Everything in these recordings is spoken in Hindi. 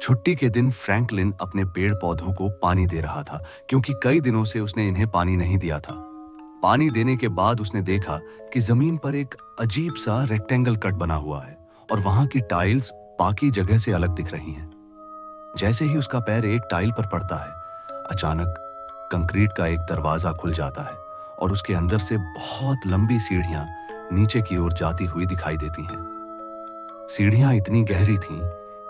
छुट्टी के दिन फ्रैंकलिन अपने पेड़ पौधों को पानी दे रहा था क्योंकि कई दिनों से उसने इन्हें पानी नहीं दिया था। पानी देने के बाद उसने देखा कि जमीन पर एक अजीब सा रेक्टेंगल कट बना हुआ है और वहां की टाइल्स बाकी जगह से अलग दिख रही हैं। जैसे ही उसका पैर एक टाइल पर पड़ता है, अचानक कंक्रीट का एक दरवाजा खुल जाता है और उसके अंदर से बहुत लंबी सीढ़ियां नीचे की ओर जाती हुई दिखाई देती हैं। सीढ़ियां इतनी गहरी थीं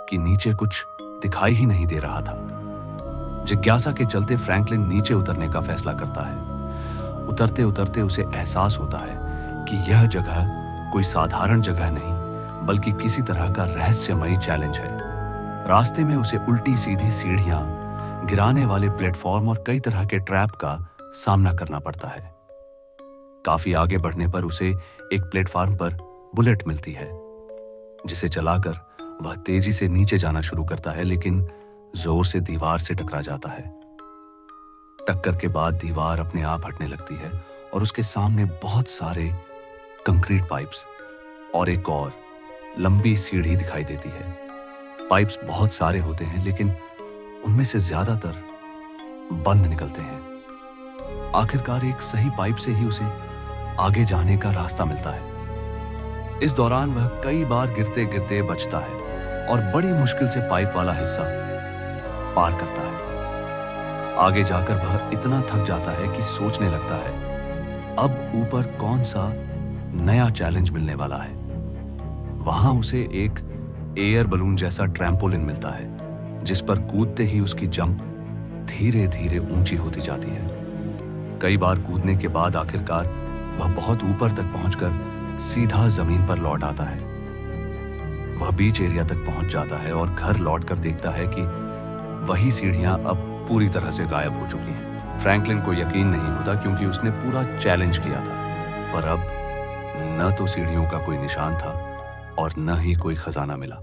कि नीचे कुछ दिखाई ही नहीं दे रहा था। जिज्ञासा के चलते फ्रैंकलिन नीचे उतरने का फैसला करता है। उतरते उतरते उसे एहसास होता है कि यह जगह कोई साधारण जगह नहीं बल्कि किसी तरह का रहस्यमयी चैलेंज है। रास्ते में उसे उल्टी सीधी सीढ़ियां, गिराने वाले प्लेटफॉर्म और कई तरह के ट्रैप का सामना करना पड़ता है। काफी आगे बढ़ने पर उसे एक प्लेटफॉर्म पर बुलेट मिलती है, जिसे चलाकर वह तेजी से नीचे जाना शुरू करता है, लेकिन जोर से दीवार से टकरा जाता है। टक्कर के बाद दीवार अपने आप हटने लगती है और उसके सामने बहुत सारे कंक्रीट पाइप्स और एक और लंबी सीढ़ी दिखाई देती है। पाइप्स बहुत सारे होते हैं, लेकिन उनमें से ज्यादातर बंद निकलते हैं। आखिरकार एक सही पाइप से ही उसे आगे जाने का रास्ता मिलता है। इस दौरान वह कई बार गिरते गिरते बचता है और बड़ी मुश्किल से पाइप वाला हिस्सा पार करता है। आगे जाकर वह इतना थक जाता है कि सोचने लगता है अब ऊपर कौन सा नया चैलेंज मिलने वाला है। वहां उसे एक एयर बलून जैसा ट्रैम्पोलिन मिलता है, जिस पर कूदते ही उसकी जंप धीरे धीरे ऊंची होती जाती है। कई बार कूदने के बाद आखिरकार वह बहुत ऊपर तक पहुंचकर सीधा जमीन पर लौट आता है। वह बीच एरिया तक पहुंच जाता है और घर लौटकर देखता है कि वही सीढ़ियां अब पूरी तरह से गायब हो चुकी हैं। फ्रैंकलिन को यकीन नहीं होता क्योंकि उसने पूरा चैलेंज किया था, पर अब न तो सीढ़ियों का कोई निशान था और न ही कोई खजाना मिला।